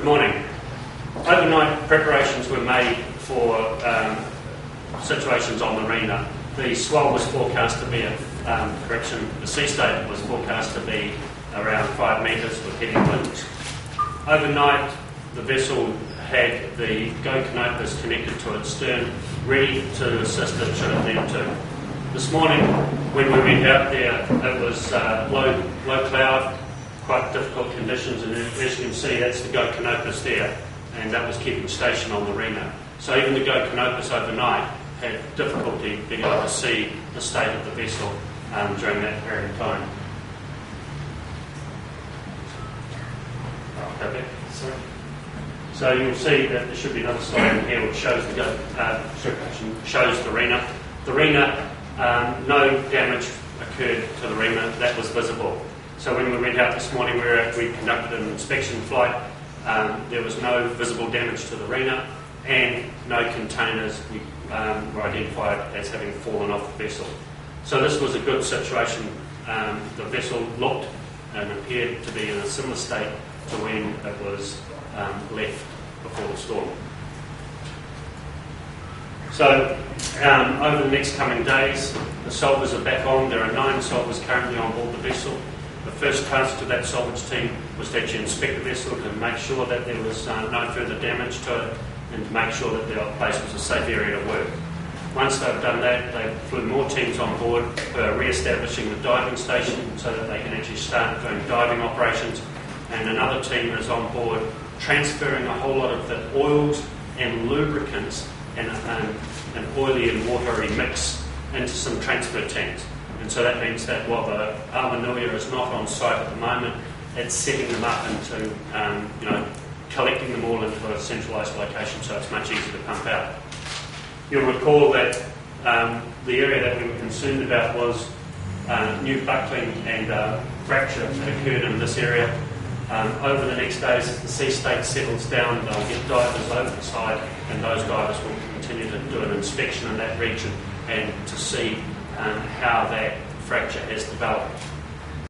morning. Overnight preparations were made for situations on the Rena. The swell was forecast to be the sea state was forecast to be around 5 metres with heavy winds. Overnight, the vessel had the Go Canopus connected to its stern, ready to assist it should it need to. This morning, when we went out there, it was low cloud, quite difficult conditions, and as you can see, that's the Go Canopus there, and that was keeping station on the Rena. So even the Go Canopus overnight had difficulty being able to see the state of the vessel during that period of time. So you'll see that there should be another slide in here which shows shows the Rena. The Rena, no damage occurred to the Rena, that was visible. So when we went out this morning, we conducted an inspection flight. There was no visible damage to the Rena, and no containers were identified as having fallen off the vessel. So this was a good situation. The vessel looked and appeared to be in a similar state to when it was left before the storm. So over the next coming days, the salvers are back on. There are 9 salvers currently on board the vessel. The first task to that salvage team was to actually inspect the vessel to make sure that there was no further damage to it, and to make sure that the place was a safe area to work. Once they've done that, they flew more teams on board for re-establishing the diving station so that they can actually start doing diving operations, and another team is on board transferring a whole lot of the oils and lubricants and an oily and watery mix into some transfer tanks. And so that means that while the Armanuia is not on site at the moment, it's setting them up into, collecting them all into a centralised location, so it's much easier to pump out. You'll recall that the area that we were concerned about was new buckling and fracture that occurred in this area. Over the next days, as the sea state settles down, they'll get divers over the side, and those divers will continue to do an inspection in that region and to see how that fracture has developed.